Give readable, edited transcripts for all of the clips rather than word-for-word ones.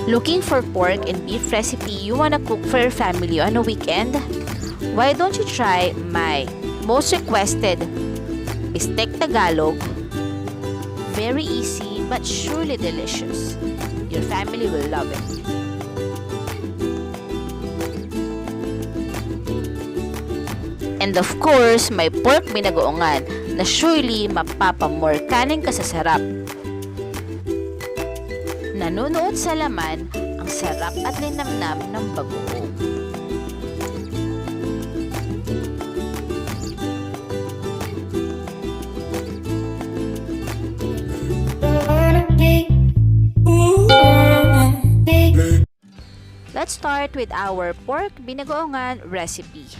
Looking for pork and beef recipe you wanna cook for your family on a weekend? Why don't you try my most requested Bistek Tagalog? Very easy but surely delicious. Your family will love it. And of course, may pork binagoongan na surely mapapamore kanin ka sa sarap. Nanunuot sa laman ang sarap at linamnam ng bagoong. Let's start with our pork binagoongan recipe.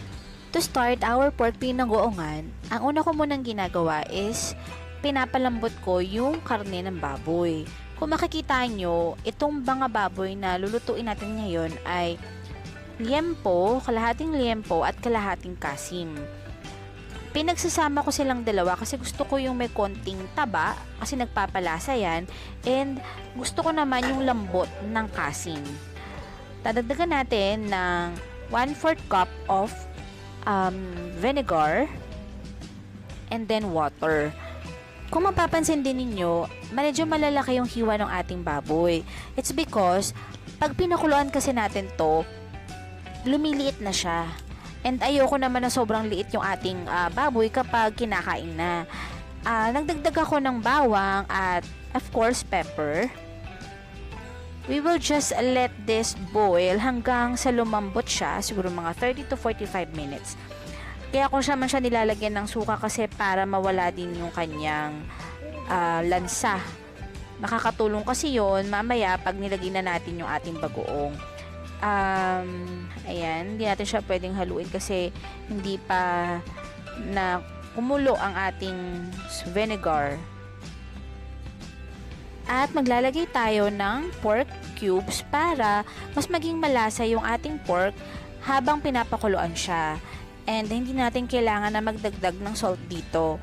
To start our pork binagoongan, ang una ko munang ginagawa is pinapalambot ko yung karne ng baboy. Kung makikita nyo, itong mga baboy na lulutuin natin ngayon ay liempo, kalahating liempo at kalahating kasim. Pinagsasama ko silang dalawa kasi gusto ko yung may konting taba kasi nagpapalasa yan, and gusto ko naman yung lambot ng kasim. Dadagdagan natin ng 1/4 cup of vinegar and then water. Kung mapapansin din ninyo, medyo malalaki yung hiwa ng ating baboy. It's because, pag pinakuluan kasi natin to, lumiliit na siya. And ayoko naman na sobrang liit yung ating baboy kapag kinakain na. Nagdagdag ako ng bawang at, of course, pepper. We will just let this boil hanggang sa lumambot siya, siguro mga 30 to 45 minutes. Kaya kung siya nilalagyan ng suka kasi para mawala din yung kanyang lansa. Makakatulong kasi yon mamaya pag nilagay na natin yung ating bagoong. Ayan, hindi natin siya pwedeng haluin kasi hindi pa na kumulo ang ating vinegar. At maglalagay tayo ng pork cubes para mas maging malasa yung ating pork habang pinapakuluan siya. And hindi natin kailangan na magdagdag ng salt dito.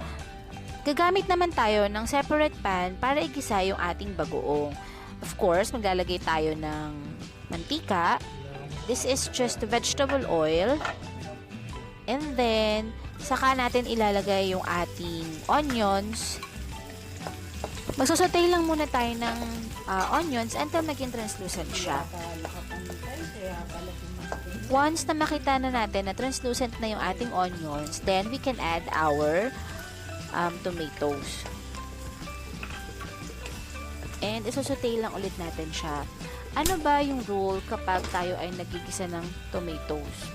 Gagamit naman tayo ng separate pan para igisa yung ating bagoong. Of course, maglalagay tayo ng mantika. This is just vegetable oil. And then, saka natin ilalagay yung ating onions. Magsasaute lang muna tayo ng onions until maging translucent siya. Once na makita na natin na translucent na yung ating onions, then we can add our tomatoes. And isasaute lang ulit natin siya. Ano ba yung rule kapag tayo ay nagigisa ng tomatoes?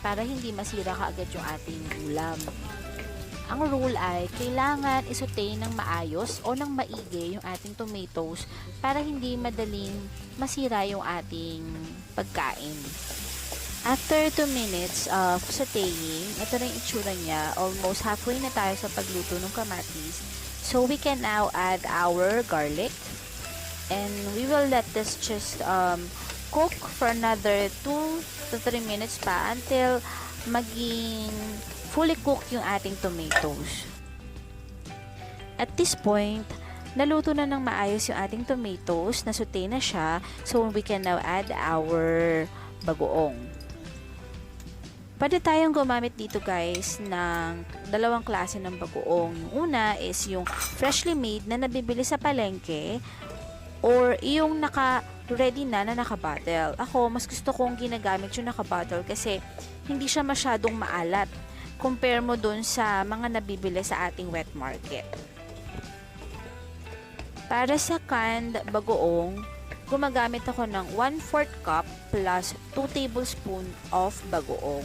Para hindi masira kaagad yung ating ulam. Ang rule ay kailangan isaute ng maayos o ng maigi yung ating tomatoes para hindi madaling masira yung ating pagkain. After 2 minutes of sauteing, ito na yung itsura niya. Almost halfway na tayo sa pagluto ng kamatis. So, we can now add our garlic. And we will let this just cook for another 2 to 3 minutes pa until maging fully cooked yung ating tomatoes. At this point, naluto na ng maayos yung ating tomatoes. Nasaute na siya. So, we can now add our bagoong. Pwede tayong gumamit dito guys ng dalawang klase ng bagoong. Yung una is yung freshly made na nabibili sa palengke or yung naka-ready na naka-bottle. Ako, mas gusto kong ginagamit yung naka-bottle kasi hindi siya masyadong maalat compare mo dun sa mga nabibili sa ating wet market. Para sa canned bagoong, gumagamit ako ng 1/4 cup plus 2 tablespoon of bagoong.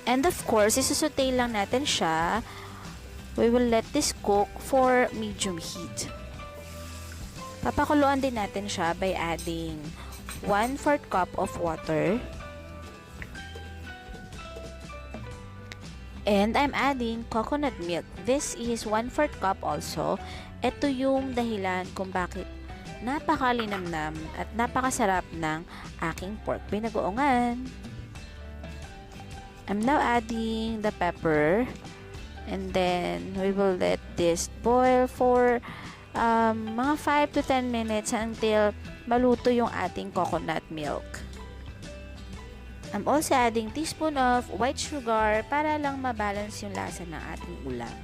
And of course, isasaute lang natin siya. We will let this cook for medium heat. Papakuluan din natin siya by adding 1/4 cup of water. And I'm adding coconut milk. This is 1/4 cup also. Ito yung dahilan kung bakit napakalinamnam at napakasarap ng aking pork binagoongan. I'm now adding the pepper, and then we will let this boil for mga 5 to 10 minutes until maluto yung ating coconut milk. I'm also adding teaspoon of white sugar para lang mabalance yung lasa ng ating ulam.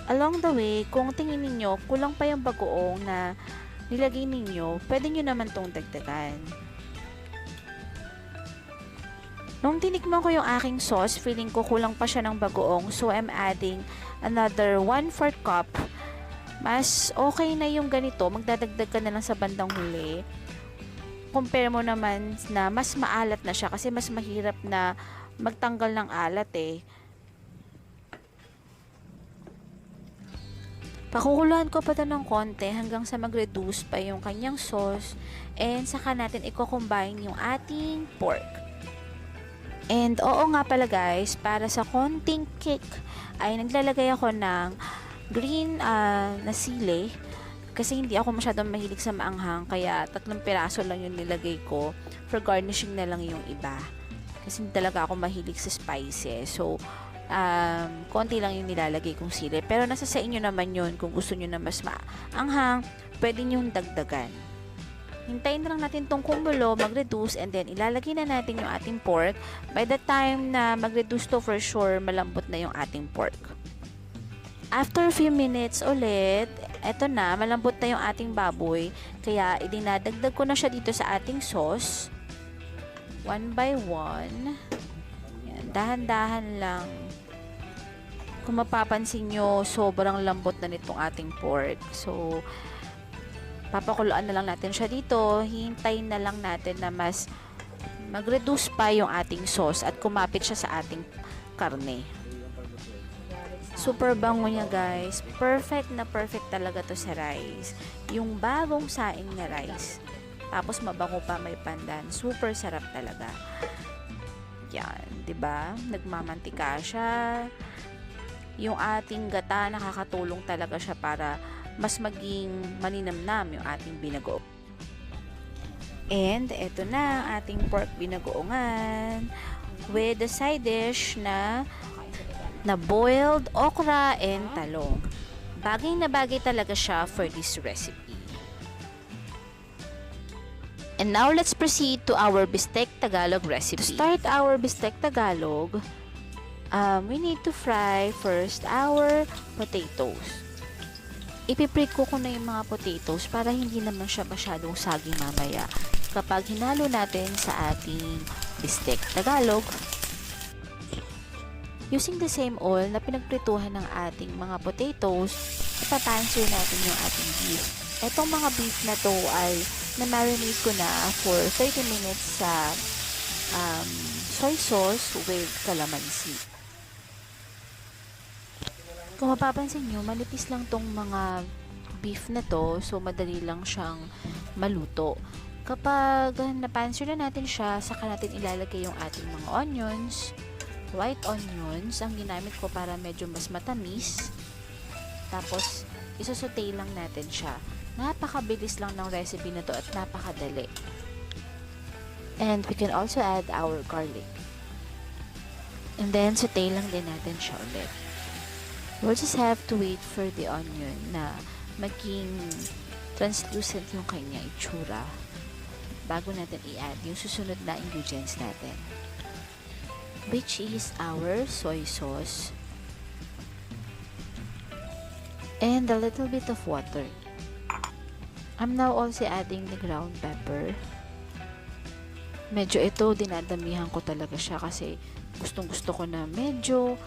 Along the way, kung tingin ninyo kulang pa yung bagoong na nilagay ninyo, pwede nyo naman tong dagdagan. Nung tinikman ko yung aking sauce, feeling ko kulang pa siya ng bagoong, so I'm adding another 1/4 cup. Mas okay na yung ganito, magdadagdag ka na lang sa bandang huli. Compare mo naman na mas maalat na siya kasi mas mahirap na magtanggal ng alat eh. Pakukuluan ko pa ito ng konti hanggang sa mag-reduce pa yung kanyang sauce, and saka natin i-combine yung ating pork. And oo nga pala guys, para sa konting kick ay naglalagay ako ng green na sili kasi hindi ako masyadong mahilig sa maanghang, kaya 3 piraso lang yung nilagay ko. For garnishing na lang yung iba kasi hindi talaga ako mahilig sa spices. So konti lang yung nilalagay kong sili, pero nasa sa inyo naman yun. Kung gusto nyo na mas maanghang, pwede nyo dagdagan. Hintayin na lang natin tong kumulo, mag-reduce, and then ilalagay na natin yung ating pork. By the time na mag-reduce to, for sure, malambot na yung ating pork. After a few minutes ulit, eto na, malambot na yung ating baboy. Kaya, idinadagdag ko na siya dito sa ating sauce. One by one. Yan, dahan-dahan lang. Kung mapapansin nyo, sobrang lambot na nitong ating pork. So, papakuluan na lang natin siya dito. Hintayin na lang natin na mas mag-reduce pa yung ating sauce at kumapit siya sa ating karne. Super bango niya guys. Perfect na perfect talaga to sa rice. Yung bagong saing na rice. Tapos mabango pa, may pandan. Super sarap talaga. Yan, 'di ba? Nagmamantika siya. Yung ating gata, nakakatulong talaga siya para mas maging maninamnam yung ating binagoong. And eto na ang ating pork binagoongan with the side dish na boiled okra and talong. Bagay na bagay talaga siya for this recipe. And now let's proceed to our Bistek Tagalog recipe. To start our Bistek Tagalog, we need to fry first our potatoes. Ipiprito ko na yung mga potatoes para hindi naman siya masyadong saging mamaya kapag hinalo natin sa ating Bistek Tagalog. Using the same oil na pinagprituhan ng ating mga potatoes, ipapansir natin yung ating beef. Etong mga beef na to ay na-marinate ko na for 30 minutes sa soy sauce with calamansi. Kung mapapansin nyo, manipis lang tong mga beef na to, so madali lang siyang maluto. Kapag napansir na natin siya, saka natin ilalagay yung ating mga onions, white onions, ang ginamit ko para medyo mas matamis. Tapos, isosaute lang natin siya. Napakabilis lang ng recipe na to at napakadali. And we can also add our garlic. And then, saute lang din natin siya ulit. We'll just have to wait for the onion na maging translucent yung kanyang itsura bago natin i-add yung susunod na ingredients natin, which is our soy sauce and a little bit of water. I'm now also adding the ground pepper. Medyo ito, dinadamihan ko talaga siya kasi gustong-gusto ko na medyo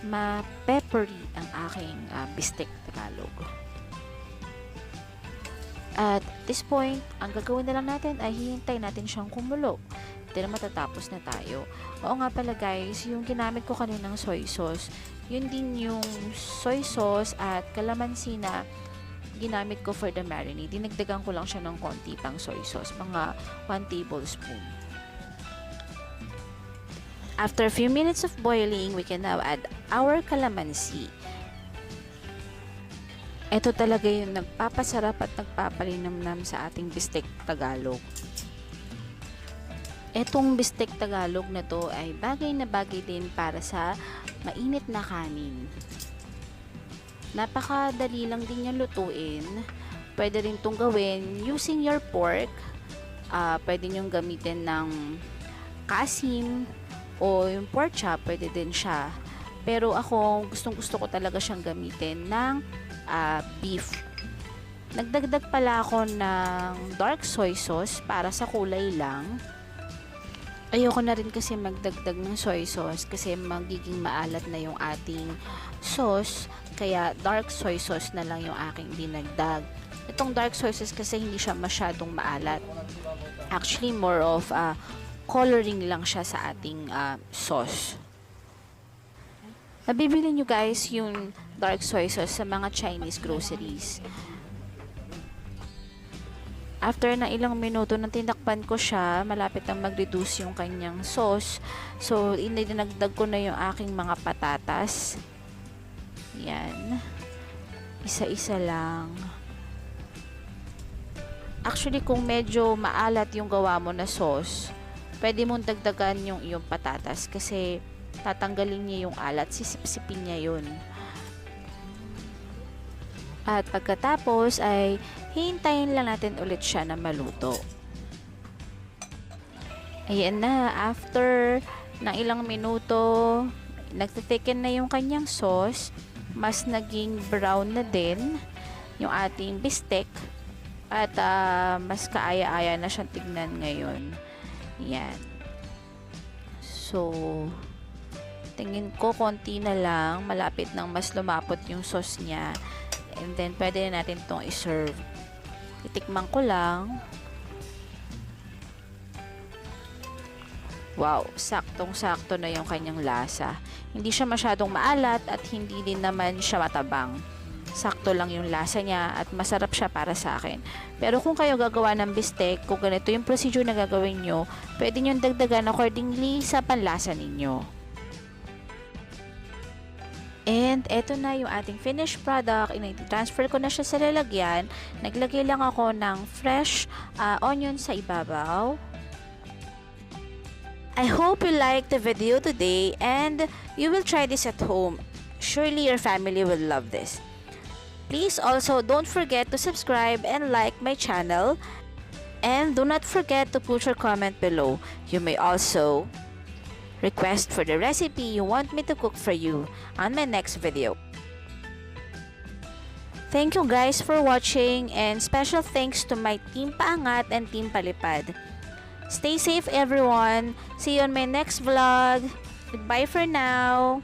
ma-peppery ang aking Bistek Tagalog. At this point, ang gagawin na lang natin ay hihintay natin siyang kumulo. Hindi na matatapos na tayo. Oo nga pala guys, yung ginamit ko kaninang soy sauce, yun din yung soy sauce at calamansi na ginamit ko for the marinade. Dinagdagan ko lang siya ng konti pang soy sauce, mga 1 tablespoon. After a few minutes of boiling, we can now add our calamansi. Ito talaga yung nagpapasarap at nagpapalinamnam sa ating Bistek Tagalog. Etong Bistek Tagalog na to ay bagay na bagay din para sa mainit na kanin. Napakadali lang din yung lutuin. Pwede rin itong gawin using your pork. Pwede nyong gamitin ng kasim o yung pork chop, pwede din siya. Pero ako, gustong-gusto ko talaga siyang gamitin ng beef. Nagdagdag pala ako ng dark soy sauce para sa kulay lang. Ayoko na rin kasi magdagdag ng soy sauce kasi magiging maalat na yung ating sauce. Kaya dark soy sauce na lang yung aking dinagdag. Itong dark soy sauce kasi hindi siya masyadong maalat. Actually, more of coloring lang siya sa ating sauce. Nabibili nyo guys yung dark soy sauce sa mga Chinese groceries. After na ilang minuto nang tinakpan ko siya, malapit nang mag-reduce yung kanyang sauce. So, dinagdag ko na yung aking mga patatas. Yan. Isa-isa lang. Actually, kung medyo maalat yung gawa mo na sauce, pwede mong dagdagan yung iyong patatas kasi tatanggalin niya yung alat, sisip-sipin niya yun. At pagkatapos ay hintayin lang natin ulit siya na maluto. Ayan na, after ng ilang minuto, nagtitiken na yung kanyang sauce, mas naging brown na din yung ating bistek at mas kaaya-aya na siyang tignan ngayon. Yan. So, tingin ko konti na lang, malapit nang mas lumapot yung sauce niya. And then, pwede na natin itong iserve. Titikman ko lang. Wow, saktong-sakto na yung kanyang lasa. Hindi siya masyadong maalat at hindi din naman siya matabang. Sakto lang yung lasa niya at masarap siya para sa akin. Pero kung kayo gagawa ng bistek, kung ganito yung procedure na gagawin nyo, pwede nyo dagdagan accordingly sa panlasa ninyo. And eto na yung ating finished product. I-transfer ko na siya sa lalagyan. Naglagay lang ako ng fresh onion sa ibabaw. I hope you liked the video today and you will try this at home. Surely your family will love this. Please also don't forget to subscribe and like my channel. And do not forget to put your comment below. You may also request for the recipe you want me to cook for you on my next video. Thank you guys for watching and special thanks to my Team Paangat and Team Palipad. Stay safe everyone. See you on my next vlog. Goodbye for now.